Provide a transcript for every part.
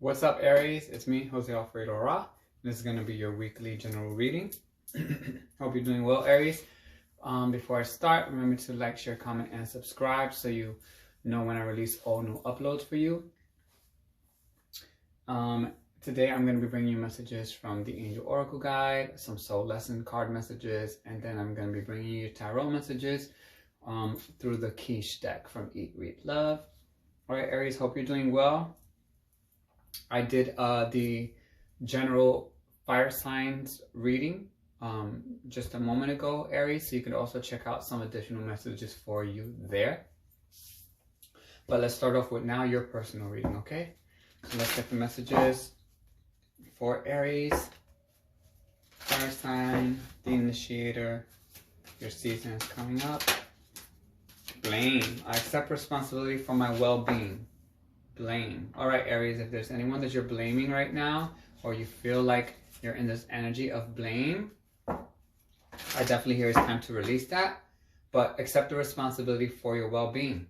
What's up, Aries? It's me, JoseAlfredoVelezJr. This is going to be your weekly general reading. Hope you're doing well, Aries. Before I start, remember to like, share, comment, and subscribe so you know when I release all new uploads for you. Today, I'm going to be bringing you messages from the Angel Oracle Guide, some Soul Lesson card messages, and then I'm going to be bringing you tarot messages through the Quiche deck from Eat, Read, Love. All right, Aries, hope you're doing well. I did the general fire signs reading just a moment ago, Aries, so you can also check out some additional messages for you there. But let's start off with now your personal reading, okay? So let's get the messages for Aries, fire sign, the initiator. Your season is coming up. Blame. I accept responsibility for my well-being. Blame. All right, Aries, if there's anyone that you're blaming right now, or you feel like you're in this energy of blame, I definitely hear it's time to release that, but accept the responsibility for your well-being,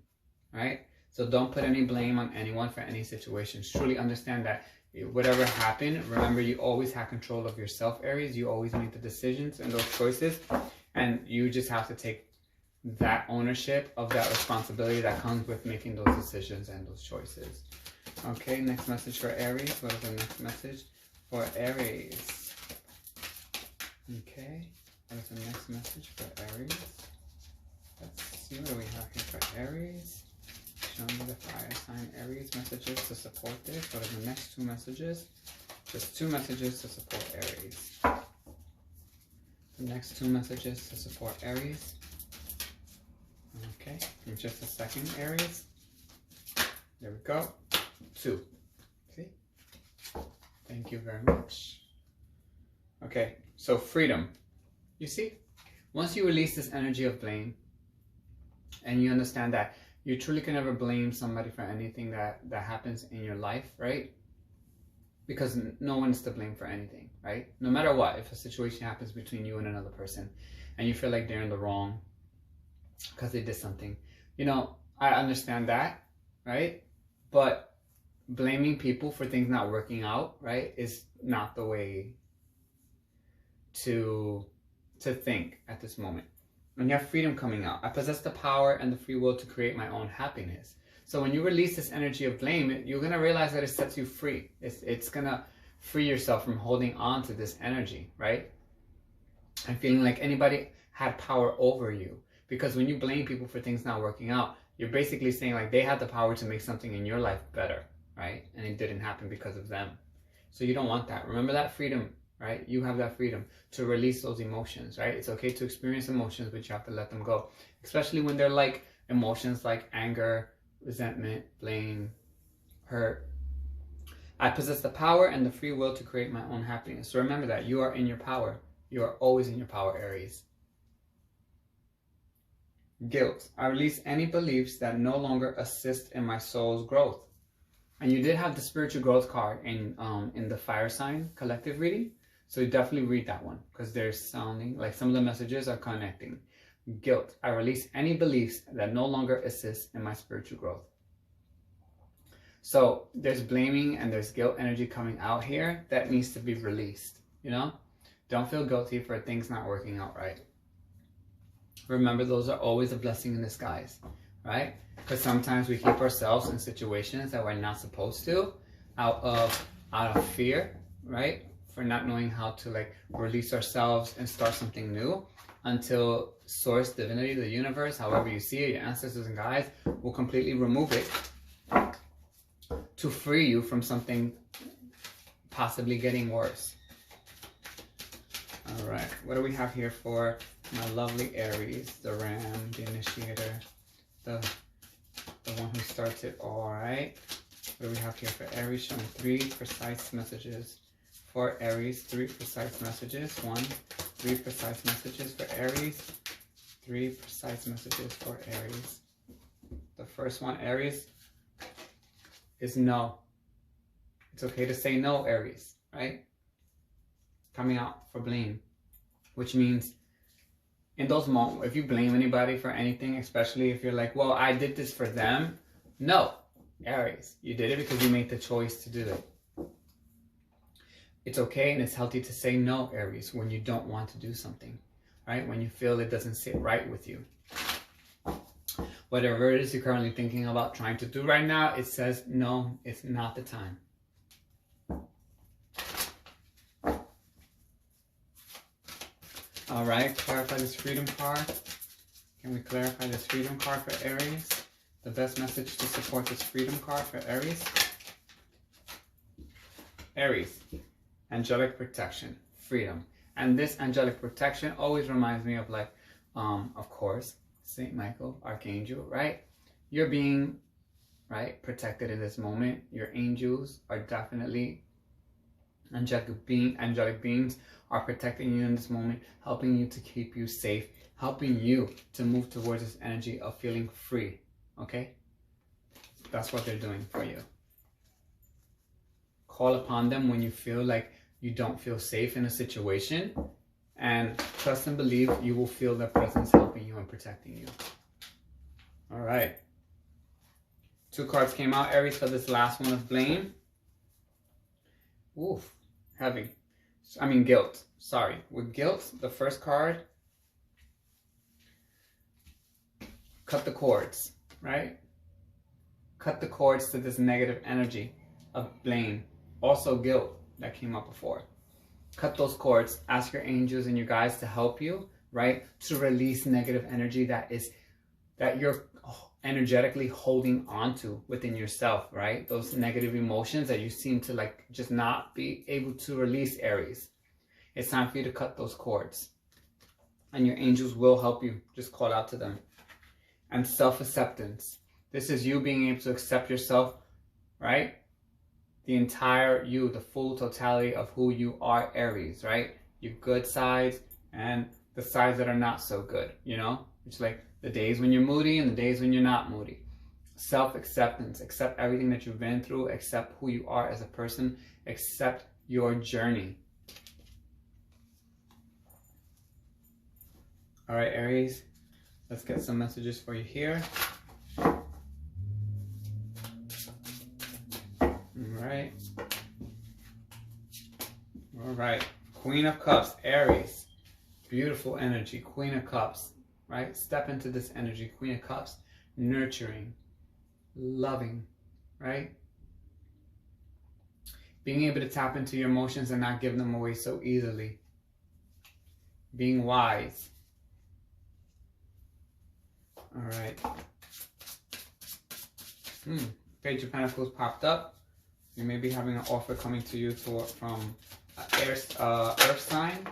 right? So don't put any blame on anyone for any situations. Truly understand that whatever happened, remember you always have control of yourself, Aries. You always make the decisions and those choices, and you just have to take that ownership of that responsibility that comes with making those decisions and those choices. Okay, next message for Aries. What is the next message for Aries? Okay, what is the next message for Aries? Let's see, what do we have here for Aries? Show me the fire sign Aries messages to support this. What are the next two messages? Just two messages to support Aries. The next two messages to support Aries. Okay, in just a second, Aries. There we go. Two. See? Thank you very much. Okay, so freedom. You see? Once you release this energy of blame, and you understand that you truly can never blame somebody for anything that happens in your life, right? Because no one is to blame for anything, right? No matter what, if a situation happens between you and another person, and you feel like they're in the wrong, because they did something, you know, I understand that, right? But blaming people for things not working out, right, is not the way to think at this moment. When you have freedom coming out, I possess the power and the free will to create my own happiness. So when you release this energy of blame, you're gonna realize that it sets you free. It's gonna free yourself from holding on to this energy, right? And feeling like anybody had power over you. Because when you blame people for things not working out, you're basically saying like they had the power to make something in your life better, right? And it didn't happen because of them. So you don't want that. Remember that freedom, right? You have that freedom to release those emotions, right? It's okay to experience emotions, but you have to let them go. Especially when they're like emotions like anger, resentment, blame, hurt. I possess the power and the free will to create my own happiness. So remember that you are in your power. You are always in your power, Aries. Guilt. I release any beliefs that no longer assist in my soul's growth. And you did have the spiritual growth card in the fire sign collective reading. So you definitely read that one because they're sounding like some of the messages are connecting. Guilt. I release any beliefs that no longer assist in my spiritual growth. So there's blaming and there's guilt energy coming out here that needs to be released. You know, don't feel guilty for things not working out right. Remember, those are always a blessing in disguise, right? Because sometimes we keep ourselves in situations that we're not supposed to out of fear, right? For not knowing how to like release ourselves and start something new until source, divinity, the universe, however you see it, your ancestors and guides will completely remove it to free you from something possibly getting worse. All right, what do we have here for my lovely Aries, the Ram, the initiator, the one who starts it all, right? What do we have here for Aries? Showing three precise messages for Aries. Three precise messages. Three precise messages for Aries. Three precise messages for Aries. The first one, Aries, is no. It's okay to say no, Aries, right? Coming out for blame, which means in those moments, if you blame anybody for anything, especially if you're like, well, I did this for them. No, Aries, you did it because you made the choice to do it. it's okay and it's healthy to say no, Aries, when you don't want to do something, right? When you feel it doesn't sit right with you. Whatever it is you're currently thinking about trying to do right now, it says, no, it's not the time. All right, clarify this freedom card. Can we clarify this freedom card for Aries? The best message to support this freedom card for Aries. Aries, angelic protection, freedom. And this angelic protection always reminds me of like, of course, Saint Michael, Archangel, right? You're being, right, protected in this moment. Your angels are definitely angelic beings are protecting you in this moment, helping you to keep you safe, helping you to move towards this energy of feeling free, okay? That's what they're doing for you. Call upon them when you feel like you don't feel safe in a situation, and trust and believe you will feel their presence helping you and protecting you. All right. 2 cards came out, Aries, for this last one of blame. Oof, heavy. I mean guilt, sorry. With guilt, the first card, cut the cords, right? Cut the cords to this negative energy of blame. Also guilt that came up before. Cut those cords. Ask your angels and your guides to help you, right? To release negative energy that you're energetically holding on to within yourself, right? Those negative emotions that you seem to like just not be able to release, Aries. It's time for you to cut those cords. And your angels will help you. Just call out to them. And self-acceptance. This is you being able to accept yourself, right? The entire you, the full totality of who you are, Aries, right? Your good sides and the sides that are not so good, you know? It's like the days when you're moody and the days when you're not moody. Self-acceptance. Accept everything that you've been through. Accept who you are as a person. Accept your journey. All right, Aries. Let's get some messages for you here. All right, Queen of Cups, Aries, beautiful energy, Queen of Cups, right? Step into this energy, Queen of Cups, nurturing, loving, right? Being able to tap into your emotions and not give them away so easily. Being wise. All right. Page of Pentacles popped up. You may be having an offer coming to you from Earth sign.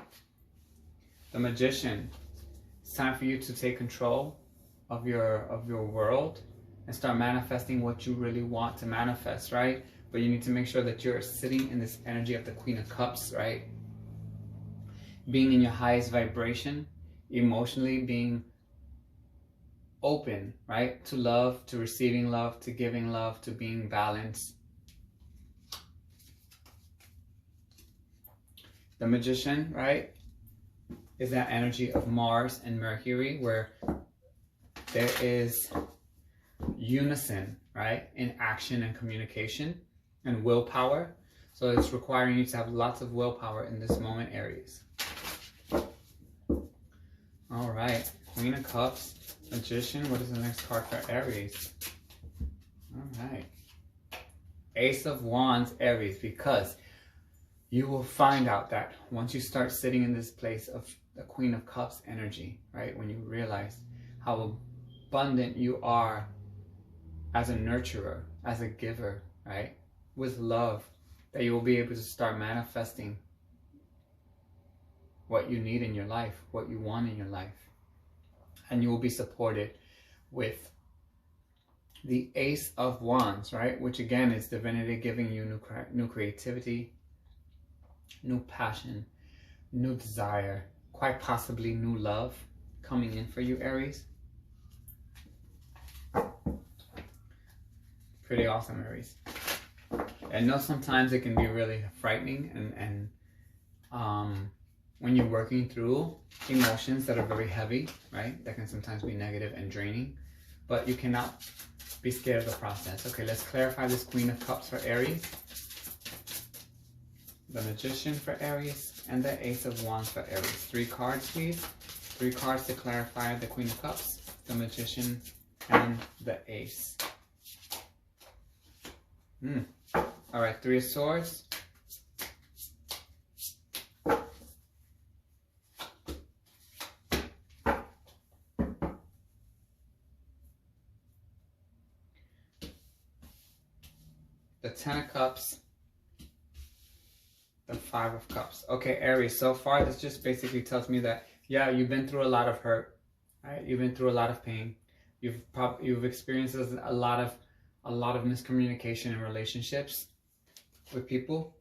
The Magician. It's time for you to take control of your world and start manifesting what you really want to manifest, right? But you need to make sure that you're sitting in this energy of the Queen of Cups, right? Being in your highest vibration, emotionally being open, right? To love, to receiving love, to giving love, to being balanced. The Magician, right, is that energy of Mars and Mercury where there is unison, right, in action and communication and willpower. So it's requiring you to have lots of willpower in this moment, Aries. All right, Queen of Cups, Magician. What is the next card for Aries? All right. Ace of Wands, Aries, because you will find out that once you start sitting in this place of the Queen of Cups energy, right? When you realize how abundant you are as a nurturer, as a giver, right? With love, that you will be able to start manifesting what you need in your life, what you want in your life. And you will be supported with the Ace of Wands, right? Which again is divinity giving you new creativity, new passion, new desire, quite possibly new love coming in for you, Aries. Pretty awesome, Aries. I know sometimes it can be really frightening and when you're working through emotions that are very heavy, right? That can sometimes be negative and draining, but you cannot be scared of the process. Okay, let's clarify this Queen of Cups for Aries. the Magician for Aries, and the Ace of Wands for Aries. 3 cards, please. 3 cards to clarify the Queen of Cups, the Magician, and the Ace. All right, 3 of Swords. The 10 of Cups. The 5 of Cups. Okay, Aries, so far this just basically tells me that, yeah, you've been through a lot of hurt, right? You've been through a lot of pain. You've experienced a lot of miscommunication in relationships with people.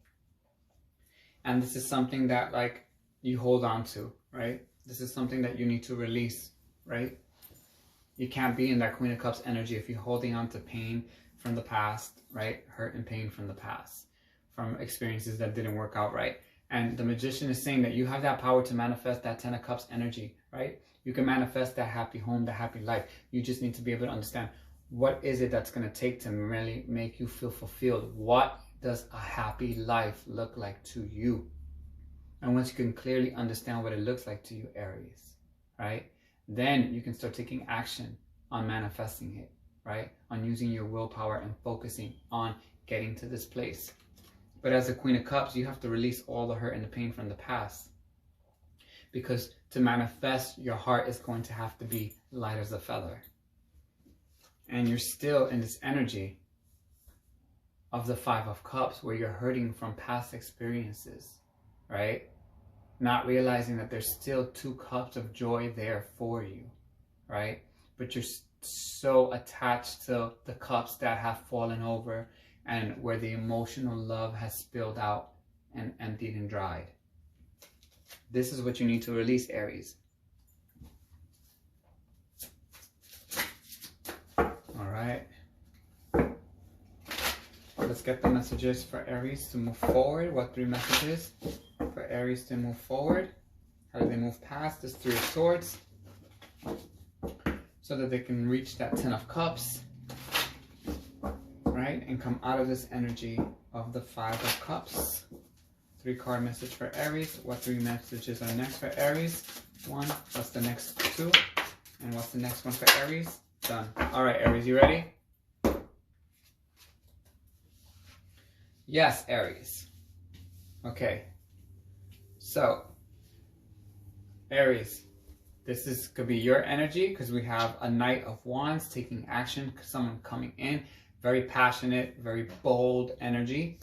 And this is something that, like, you hold on to, right? This is something that you need to release, right? You can't be in that Queen of Cups energy if you're holding on to pain from the past, right? Hurt and pain from the past, from experiences that didn't work out right. And the Magician is saying that you have that power to manifest that 10 of Cups energy, right? You can manifest that happy home, that happy life. You just need to be able to understand, what is it that's going to take to really make you feel fulfilled? What does a happy life look like to you? And once you can clearly understand what it looks like to you, Aries, right? Then you can start taking action on manifesting it, right? On using your willpower and focusing on getting to this place. But as a Queen of Cups, you have to release all the hurt and the pain from the past. Because to manifest, your heart is going to have to be light as a feather. And you're still in this energy of the 5 of Cups, where you're hurting from past experiences, right? Not realizing that there's still 2 cups of joy there for you, right? But you're so attached to the cups that have fallen over, and where the emotional love has spilled out and emptied and dried. This is what you need to release, Aries. All right. Let's get the messages for Aries to move forward. What 3 messages for Aries to move forward? How do they move past this 3 of Swords, so that they can reach that 10 of Cups, right? And come out of this energy of the 5 of Cups. 3 card message for Aries. What 3 messages are next for Aries? 1. What's the next 2? And what's the next one for Aries? Done. All right, Aries, you ready? Yes, Aries. Okay. So, Aries, this could be your energy, because we have a Knight of Wands taking action, someone coming in, very passionate, very bold energy,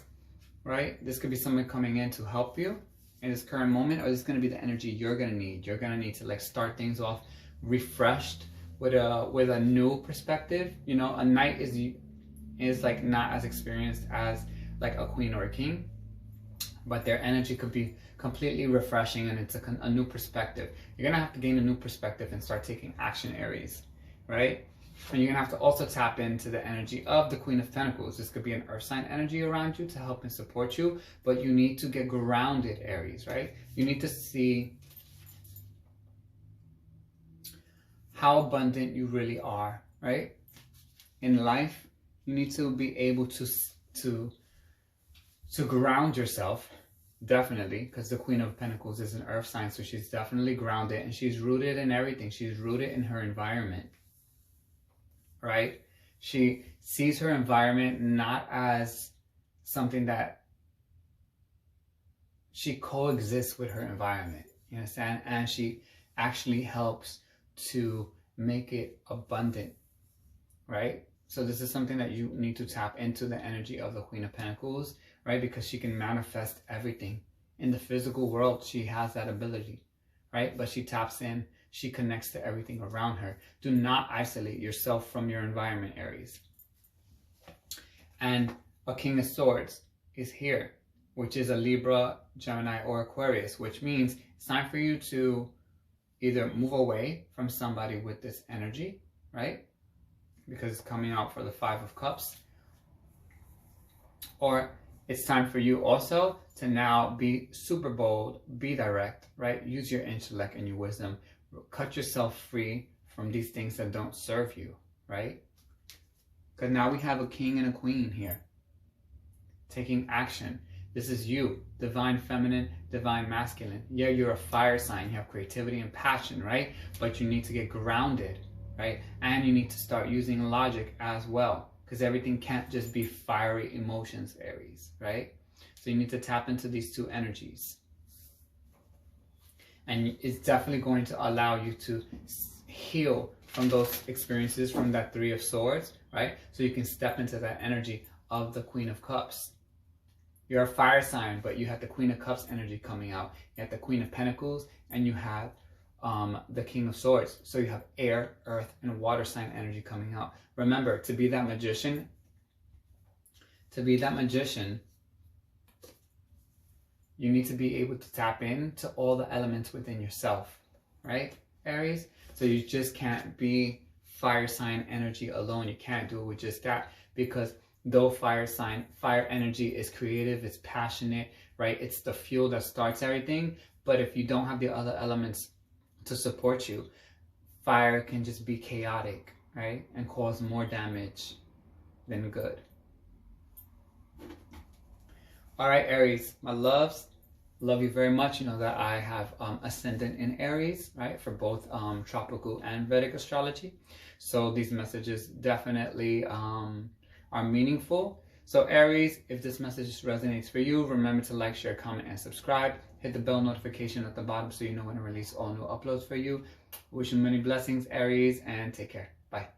right? This could be someone coming in to help you in this current moment, or this is going to be the energy you're going to need. You're going to need to, like, start things off refreshed with a new perspective. You know, a Knight is like not as experienced as like a Queen or a King, but their energy could be completely refreshing, and it's a new perspective. You're gonna have to gain a new perspective and start taking action, Aries, right? And you're gonna have to also tap into the energy of the Queen of Pentacles. This could be an earth sign energy around you to help and support you, but you need to get grounded, Aries, right? You need to see how abundant you really are, right? In life, you need to be able to ground yourself, definitely, because the Queen of Pentacles is an earth sign, so she's definitely grounded, and she's rooted in everything. She's rooted in her environment, right? She sees her environment not as something that she coexists with her environment, you understand? And she actually helps to make it abundant, right? So this is something that you need to tap into, the energy of the Queen of Pentacles, right? Because she can manifest everything. In the physical world, she has that ability, right? But she taps in, she connects to everything around her. Do not isolate yourself from your environment, Aries. And a King of Swords is here, which is a Libra, Gemini, or Aquarius, which means it's time for you to either move away from somebody with this energy, right? Because it's coming out for the 5 of Cups. Or it's time for you also to now be super bold, be direct, right? Use your intellect and your wisdom. Cut yourself free from these things that don't serve you, right? Because now we have a King and a Queen here taking action. This is you, divine feminine, divine masculine. Yeah, you're a fire sign. You have creativity and passion, right? But you need to get grounded, right? And you need to start using logic as well, because everything can't just be fiery emotions, Aries, right? So you need to tap into these two energies. And it's definitely going to allow you to heal from those experiences, from that Three of Swords, right? So you can step into that energy of the Queen of Cups. You're a fire sign, but you have the Queen of Cups energy coming out. You have the Queen of Pentacles, and you have the King of Swords. So you have air, earth, and water sign energy coming out. Remember, to be that magician, you need to be able to tap into all the elements within yourself, right, Aries? So you just can't be fire sign energy alone. You can't do it with just that, because though fire energy is creative, it's passionate, right? It's the fuel that starts everything. But if you don't have the other elements to support you, fire can just be chaotic, right? And cause more damage than good. All right, Aries, my loves, love you very much. You know that I have ascendant in Aries, right? For both tropical and Vedic astrology. So these messages definitely are meaningful. So Aries, if this message resonates for you, remember to like, share, comment, and subscribe. Hit the bell notification at the bottom so you know when I release all new uploads for you. Wish you many blessings, Aries, and take care. Bye.